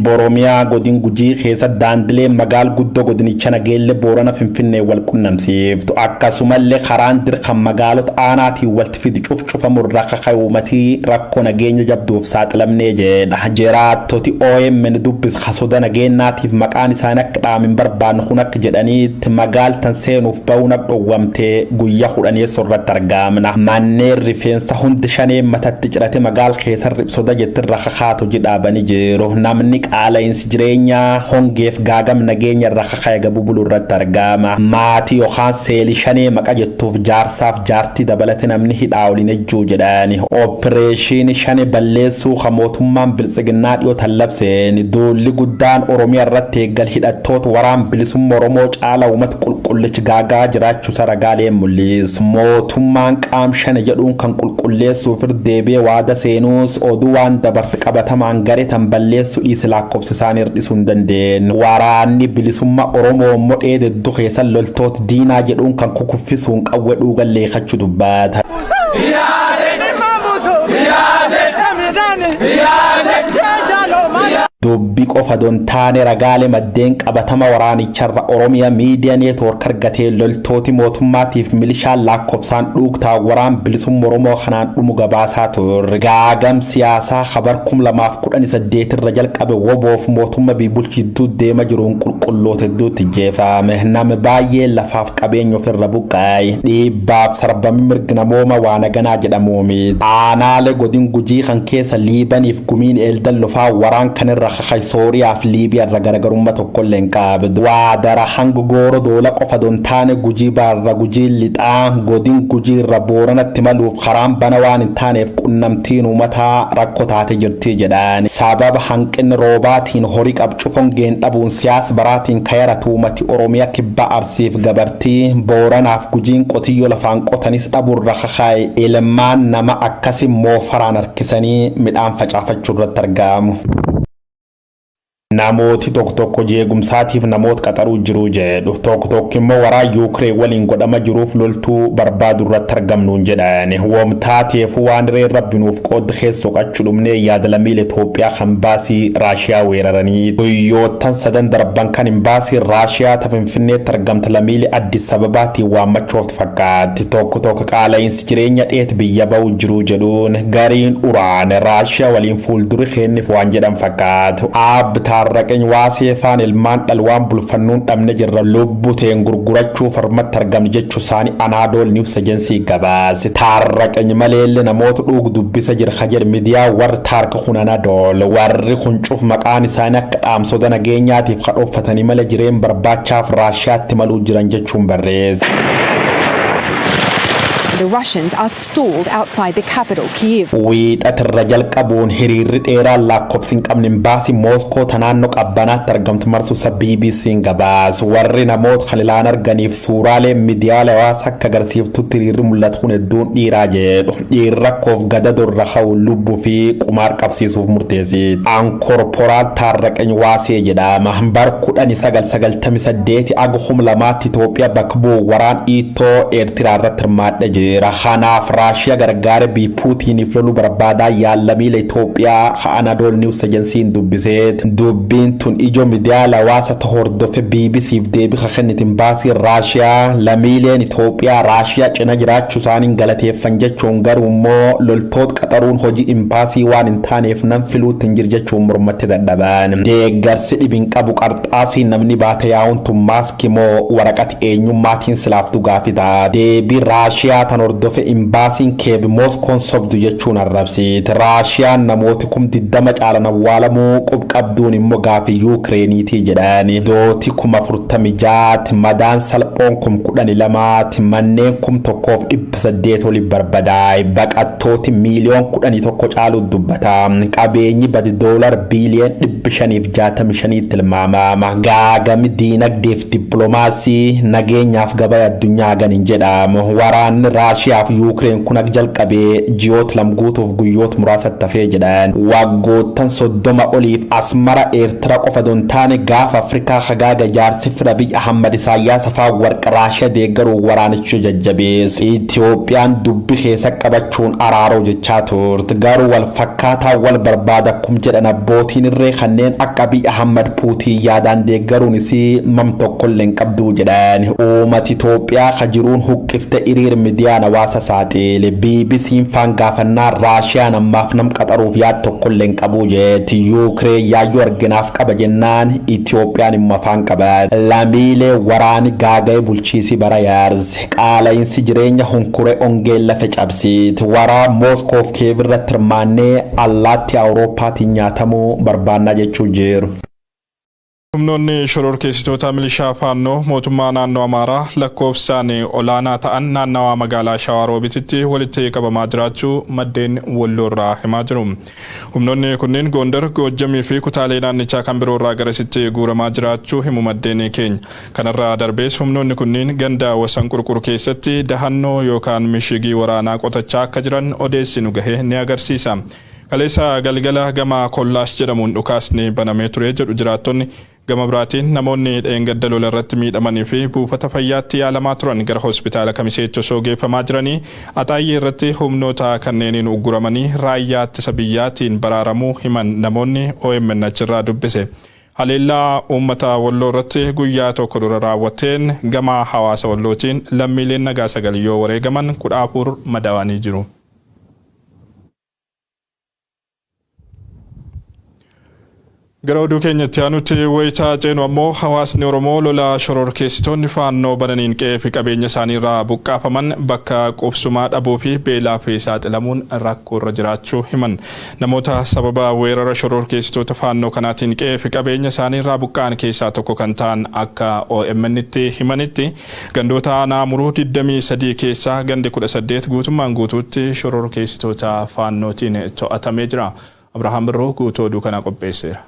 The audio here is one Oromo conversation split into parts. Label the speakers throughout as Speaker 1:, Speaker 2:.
Speaker 1: Boromiyaa godin Gujii keessa daandilee magaal guddoo godinicha Nageelle Boorana Finfinnee wal qunnamsiiftu akkasumallee karaan dirqam magaalota aanaatiin walti fidi cufamur rakkaa'uumatii rakkoo nageenya jabduuf saaxilamnee jedha. Jiraattoti OMN dubbis hasoda nageenyaatiif maqaan isaanii akka dhaamin barbaannu kun akka jedhaniitti magaaltan seenuuf ba'uuna dhowwamtee guyyaa 10 sorratti argamna. Manneen rifeensa hundi shanee matatti cirate magaal keessa ribsoda jettin rakkaa'atu jedhaabanii jiru. Namni qaala'insi jireenyaa hongeef gaagam nageenya rakkaa'ee gabu bulurratti argama. Maatii yookaan seelii shanee maqa jettuuf jaarsaaf jaartii dabalate namni hidhaa waliin ejjuu jedhani. Opereeshinii shanee balleessuu mootummaan bilisiginnaa dhiyoo tallabseen duulli guddaan Oromiyaa irratti eeggal hidhattoota waraan bilisummaa Oromoo caala uummata qulqullichi gaagaa jiraachuu saragaalee mul'isu. Mootummaan qaam shane jedhuun kan qulqulleessuuf deebi'ee waada seenuus oduu waan dabarte qabatamaan garee tan balleessu dhiise lakkoofsa isaanii hir'isuu hin dandeenye. Waraanni bilisummaa Oromoo modhee deddu keessan loltoota diinaa jedhuun kan kukuffisuun qawwee dhuugan leekachuu dubbata. Dubbi qofa don taane ragaalee maddeen qabatama waraanicharra Oromiyaa miidiyaa neetwoork argatee loltooti mootummaatiif milishaan lakkoofsaan dhuugtaa waraan bilisummaa Oromoo kanaan dhumu gabaasaa ture. Gaagam siyaasaa khabar 2018 irra jalqabe woboof mootummaa bulchituu deema jiruun qulqulloota hedduutti jeefame. Nama baay'ee lafaaf qabeenya ofirra buqqaa'e dhiibbaaf sarbamii mirga namooma waan aganaa jedhamuumi. Aanaalee godin Gujii kan keessa Liibaniif gumiin eeldan lofaa waraan kanirra Sooriyaaf Liibiyaa irra garagarummaa tokkollee hin qabdu. Waadara hanga gooro doola qofa don taane Gujii baarra Gujii lixaa godin Gujii irra Booranatti maluuf karaan bana waan hin taaneef qunnamtiin uummataa rakkoo taate jirti jedhan. Sababa hanqinni roobaatiin horii qabcufoon geen dhabuun siyaasa baraatiin kayaratu uummati Oromiyaa kibba Arsiif gabartii Booranaaf Gujiin qotiyyoo lafaan qotanis dhabuurra kakaa'e ilmaan nama akkasii moofaraan harkisanii midhaan facaafachuu irratti argamu. Namooti tokko jeegumsaatiif namoota qaxaruu jiru jedhu tokko immoo waraa Yuukireen waliin godhama jiruuf loltuu barbaadu irratti argamnuun jedhan. Wamtaateef waan ree rabbinuuf qoodda keessoo qachuu dhumnee yaada lammiilee Itoophiyaa kan baasii Raashiyaa weeraranii guyyootan sadan darban kan imbaasii Raashiyaa ta Finfinneetti argamta lammiilee Addis Ababaatiin waammachuuf fakkaatti. Tokko qaala'insi jireenya dheet biyya ba'uu jiru jedhuun gariin uraan Raashiyaa waliin fuulduri kenniif waan jedhan fakkaatu. Tarraqeen waaseefaan ilmaan dhalwaan bulfannuun dhabne jirra lubbuteen gurgurachuu farmatti argamne jechuu isaanii Anaadool Niws Ejensii gabaase. Tarraqeen maleelle namoota dhugu dubbisa jira kajer miidiyaa warri taarka kun Anaadool warri kun cuf maqaan isaanii akka dhaamsota nageenyaatiif kadhoffatanii malee jireen barbaachaaf Raashiyaatti maluu jiran jechuun barreesse.
Speaker 2: The Russians are stalled outside the capital, Kyiv.
Speaker 1: Wiixat irra jalqabuun hiriirri dheeraan lakkoofsi hin qabne imbaasii Mooskoo tanaannoo qabbanaatti argamtu marsuusa BBC'n gabaas. Warri namoota kan ilaan arganiif suuraalee miidiyaalee hawaasaa akka agarsiiftutti hiriirri mul'atu kun hedduun dhiiraa jedhu. Dhiirri rakkoof gadadurra ka'u lubbuu fi qumaar qabsiisuuf murteessi. Ankorporaal Taarraqeen Waasee jedhama. Bar 1998 aga 2000 Itoophiyaa bakka bu'u waraan Itoo Eertiraa irratti hirmaadhe jira. Kanaaf Raashiyaa gargaara bii Puutiniif loluu barbaadaa yaalamiilee Itoophiyaa Anaadool Niws Ejensiin dubbiseet. Dubbiin tun ijoo miidiyaa hawaasa hordofe BBC'f deebii kennitiin baasii Raashiyaa lamiileen Itoophiyaa Raashiyaa cina jiraachuu isaaniin galateeffan jechuun garuu immoo loltoota qaxaruun hojii imbaasii waan hin taaneef nam filuutti hin jiru jechuun mormatti dadhaban. Deeggarsi dhibin qabu qarxaasii namni baate yaa'uun tun maaskii moo waraqati eenyummaatiin silaaftu gaafita. Deebii Raashiyaa hordofe imbaasiin keebi Mooskoon sobdu jechuun arrabsiit. Raashiyaan namooti 20 caalan awwaalamuu qubqabduun immoo gaafii Yuukireeniitii jedhani. Dooti 46 madaan salphoon 12 manneen 1,800 oli barbadaa'e baqattooti miiliyoon 11 caalu dubbata. Qabeenyi badi $565 tilmaamama. Gaagami diinagdeef dippiloomaasii nageenyaaf gabaa addunyaa ganin jedhamu. Waraanni Raashiyaa fi Yuukireen kun akka jalqabee ji'oota lama guutuuf guyyoota muraasa tafee jedhan waggoottan 30 oliif asmara Eertiraa qofa don taane gaafa Afrikaa hagaaga jaarsi Abiy Ahmad Isaayyaas afaa warqa Raashiyaa deeggaruu waraanicha jajjabeessu Itiyoophiyaan dubbi keessa qabachuun araaroo jechaa turte garuu wal fakkaataa wal barbaada kum jedhan abbootiin irree kanneen akka Abiy Ahmad Puutiin yaadaan deeggaruunis mam tokkolleen qabduu jedhan uummata Itoophiyaa kajiruun huqqifte iriir miidiyaan hawaasa saaxile BBC'n faan gaafannaa Raashiyaan ammaaf nam qaxaruuf yaad tokkolleen qabuu jetti Yuukireen yaayyoo arginaaf qaba jennaan Itiyoophiyaan immoo faan qaba lamiilee waraani gaaga'ee bulchiisi bara yaarse qaala'insi jireenya hunkure ongeen lafa cabsiit waraa Mooskoof Kiyev irratti hirmaannee allaatti Awurooppaatiin nyaatamuu barbaannaa jechuu jiru.
Speaker 3: Humnoonni shororkeessitoota milishaa faannoo mootummaa naannoo Amaaraa lakkoofsaan olaanaa ta'an naannawaa magaalaa Shawaaroobitti walitti qabamaa jiraachuu maddeen Walloorraa himaa jiru. Humnoonni kunneen Gondar, Goojjamii fi kutaalee naannichaa kan biroorraa garasitti guuramaa jiraachuu himu maddeen keenya. Kanarraa darbees humnoonni kunneen ganda wasan qurquru keessatti dahannoo yookaan mishigii waraanaa qotachaa akka jiran odeessi nu gahe ni agarsiisa. Kaleessa galgala gama Kollaash jedhamuun dhukaasni banamee ture jedhu jiraattonni gama biraatiin namoonni dheengadda lola irratti miidhamanii fi buufata fayyaatti yaalamaa turan gara hospitaala Kamiseetti osoo geeffamaa jiranii Axaayee irratti humnoota kanneeniin ugguramanii raayyaa ittisa biyyaatiin baraaramuu himan namoonni OMN achirraa dubbise. Haleellaa uummata Walloo irratti guyyaa tokko dura raawwateen gama hawaasa Wallootiin lammiileen nagaa 9 yoo wareegaman 14 madaawanii jiru. Gara oduu keenyatti aanutti wayitaa ceenu ammoo hawaasni Oromoo lola shororkeessitoonni faannoo bananiin qe'ee fi qabeenya isaaniirraa buqqaafaman bakka qubsumaa dhabuu fi beelaa fi saaxilamuun rakkoo irra jiraachuu himan. Namoota sababa weerara shororkeessitoota faannoo kanaatiin qe'ee fi qabeenya isaaniirraa buqqa'an keessaa tokko kan ta'an akka OMN'tti himanitti gandoota naamuruu 23 keessaa gandi 18 guutummaan guutuutti shororkeessitoota faannootiin to'atamee jira. Abrahaam Birroo guutuu oduu kana qopheesseera.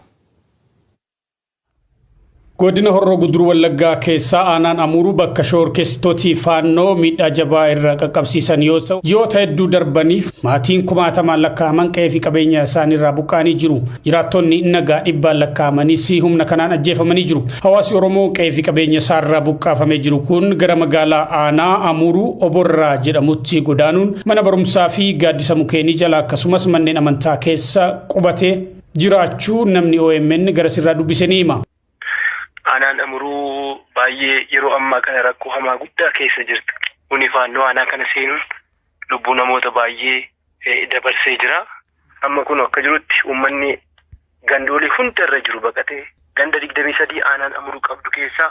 Speaker 4: Godina Horroo Guduruu Wallaggaa keessaa aanaan Amuuruu bakka shororkeessitooti faannoo miidhaa jabaa irra qaqqabsiisan yoo ta'u ji'oota hedduu darbaniif maatiin 60 lakkaa'aman qe'ee fi qabeenya isaaniirraa buqqa'anii jiru. Jiraattonni nagaa 100 lakkaa'amanis humna kanaan ajjeefamanii jiru. Hawaasi Oromoo qe'ee fi qabeenya isaarraa buqqaafamee jiru kun gara magaalaa aanaa Amuuruu Oborraa jedhamutti godaanuun mana barumsaa fi gaaddisa mukeenii jala akkasumas manneen amantaa keessa qubatee jiraachuu namni OMN gara sirraa dubbise ni hima.
Speaker 5: Aanaan Amuuruu baay'ee yeroo ammaa kana rakkoo hamaa guddaa keessa jirti. Kuni faannoo aanaa kana seenuun lubbuu namoota baay'ee dabarsee jira. Amma kun akka jirutti uummanni gandoolee hundarra jiru baqatee ganda 23 aanaan Amuuruu qabdu keessaa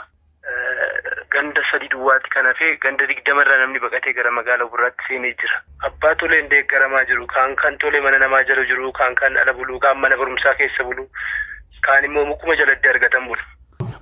Speaker 5: ganda 3 duwwaatti kan hafe ganda 20 irraa namni baqatee gara magaalaa Burraatti seenee jira. Abbaa toleen deeggaramaa jiru, kan tolee mana namaa jala jiru, kan ala bulu, kan mana barumsaa keessa bulu, kaan immoo mukuma jalatti argatan bulu.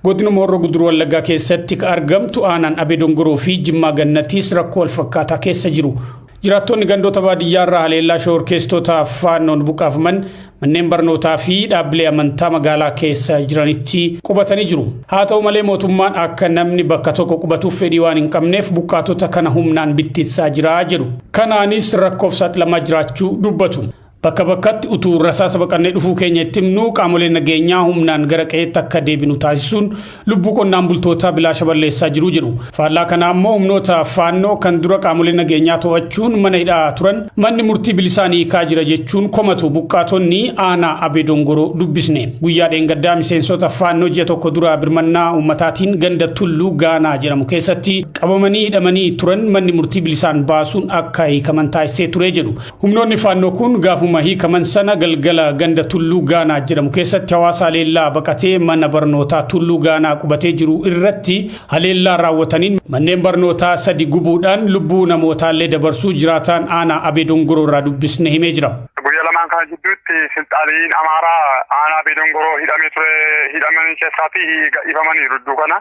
Speaker 4: Godina Horroo Guduruu Wallaggaa keessatti argamtu aanaan Abee Dongoroo fi Jimmaa Gannatiis rakkoo wal fakkaataa keessa jiru. Jiraattonni gandoota baadiyyaarraa haleellaa shororkeessitoota faannoon buqqaafaman manneen barnootaa fi dhaabbilee amantaa magaalaa keessa jiranitti qubatanii jiru. Haa ta'u malee mootummaan akka namni bakka tokko qubatuuf fedhii waan hin qabneef buqqaatota kana humnaan bittinsaa jira jedhu. Kanaanis rakkoof saaxilamaa jiraachuu dubbatu. Bakka bakkatti utuu rasaasa baqannee dhufuu keenya itti himnu qaamoleen nageenyaa humnaan gara qe'eetti akka deebinu taasisuun lubbuu qonnaan bultootaa bilaasha balleessaa jiru jedhu. Faallaa kana ammoo humnoota faannoo kan dura qaamoleen nageenyaa to'achuun mana hidhaa turan manni murtii bilisaanii hiikaa jira jechuun komatu buqqaatonni aanaa Abee Dongoroo dubbisne. Guyyaa dheengaddaa miseensota faannoo ji'a tokko dura birmannaa uummataatiin ganda Tulluu Gaanaa jedhamu keessatti qabamanii hidhamanii turan manni murtii bilisaan baasuun akka hiikaman taasisee ture jedhu. Humnoonni faannoo kun gaafuma hiikaman sana galgala ganda Tulluu Gaanaa jedhamu keessatti hawaasa haleellaa baqatee mana barnootaa Tulluu Gaanaa qubatee jiru irratti haleellaa raawwataniin manneen barnootaa 3 gubuudhaan lubbuu namootaallee dabarsuu jiraataan aanaa Abee Dongoroo irraa dubbisne himee jira.
Speaker 6: Guyyaa lamaan kana jidduutti silxaaliin Amaaraa aanaa Abee Dongoroo hidhamee ture hidhaman keessaatii ifamanii rudduu kana.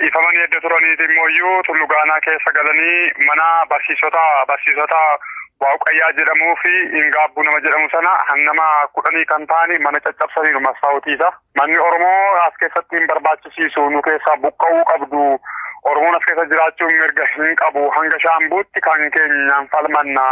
Speaker 6: Ifamanii edda turaniiti immoo Tulluu Gaanaa keessa galanii mana barsiisota Waaqayyaa jedhamuu fi Ingaabbuu nama jedhamu sana hannama 10 kan ta'ani mana caccabsaniiru masaawutiisa. Manni Oromoo as keessatti hin barbaachisiisu nu keessaa buqqa'uu qabdu Oromoon as keessa jiraachuun mirga hin qabu hanga shaambuutti kan keenyaan falmanna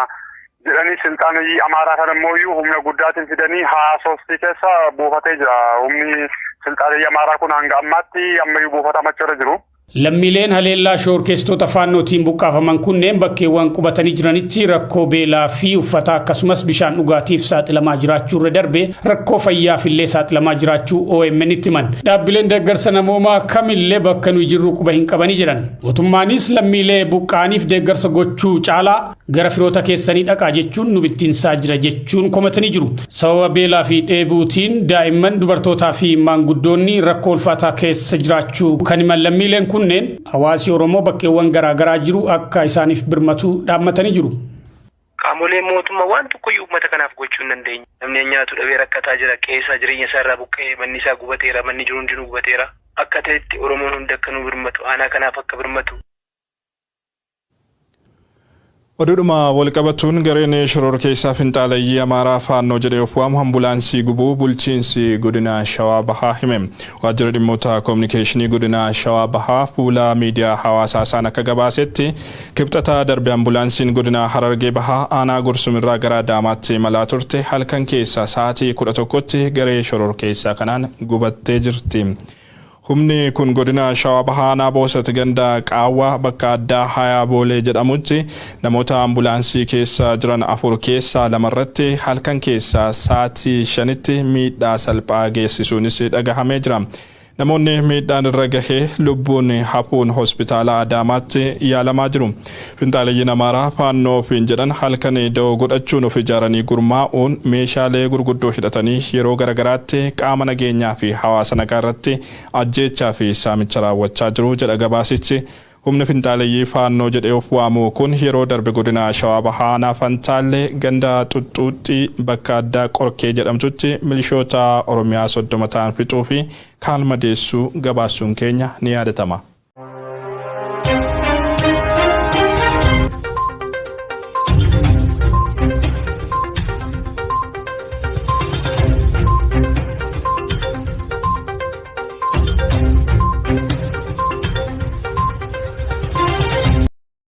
Speaker 6: jedhanii silxaaniyyi Amaaraa kan immoo humna guddaatiin fidanii haasofsii keessa buufatee jira. Humni silxaaniyyi Amaaraa kun hanga ammaatti ammayyuu buufatamachaa jiru.
Speaker 4: Lammiileen haleellaa shoorkeessitoota faannootiin buqqaafaman kunneen bakkeewwan qubatanii jiranitti rakkoo beelaa fi uffata akkasumas bishaan dhugaatiif saaxilamaa jiraachuu irra darbe rakkoo fayyaaf illee saaxilamaa jiraachuu OMN itti himan. Dhaabbileen deeggarsa namoomaa kamillee bakka nuyi jirru quba hin qabanii jedhan. Mootummaanis lammiilee buqqaaniif deeggarsa gochuu caalaa gara firoota keessanii dhaqaa jechuun nu bittinsaa jira jechuun komatanii jiru. Sababa beelaa fi dheebuutiin daa'imman dubartootaa fi maanguddoonni rakkoo ulfaataa keessa jiraachuu kan himan lammiileen kunneen hawaasi Oromoo bakkeewwan garaagaraa jiru akka isaaniif birmatu dhaammatanii jiru.
Speaker 5: Qaamoleen mootummaa waan tokkoyyuu uummata kanaaf gochuu hin dandeenye. Namni nyaatu dhabee rakkataa jira, keessa jireenya isaa irraa buqqee manni isaa gubateera, manni jiru hundinuu gubateera. Akka ta'etti Oromoon hundi akka nu birmatu, aanaa kanaaf akka birmatu.
Speaker 3: Waduudhuma walqabatuun gareen shororkeessaa finxaalayyii Amaaraa faannoo jedhee of waamu ambulaansii gubuu bulchiinsi godina Shawaa Bahaa hime. Waajjira dhimmoota koominikeeshinii godina Shawaa Bahaa fuula miidiyaa hawaasaa isaan akka gabaasetti kibxataa darbe ambulaansiin godina Harargee Bahaa aanaa Gursumirraa gara Adaamaatti imalaa turte halkan keessa sa'aatii 11tti garee shororkeessaa kanaan gubattee jirti. Humni kun godina Shawaa Bahaa aanaa Boosat ganda Qaawwaa bakka addaa Hayaa Boolee jedhamutti namoota ambulaansii keessa jiran 4 keessaa 2 irratti halkan keessa sa'aatii 5tti miidhaa salphaa geessisuunis dhagahamee jira. Namoonni miidhaan irra gahee lubbuun hafuun hospitaala Adaamaatti yaalamaa jiru. Finxaalayyiin Amaaraa faannoo ofiin jedhan halkan da'oo godhachuun of ijaaranii gurmaa'uun meeshaalee gurguddoo hidhatanii yeroo garagaraatti qaama nageenyaa fi hawaasa nagaa irratti ajjeechaa fi saamicha raawwachaa jiru jedha gabaasichi. Humni finxaalayyii faannoo jedhee of waamu kun yeroo darbe godina Shawaa Bahaa aanaa Fantaallee ganda Xuxxuuxxii bakka addaa Qorkee jedhamtutti milishoota Oromiyaa 30 ta'an fixuu fi kaan madeessuu gabaasuun keenya ni yaadatama.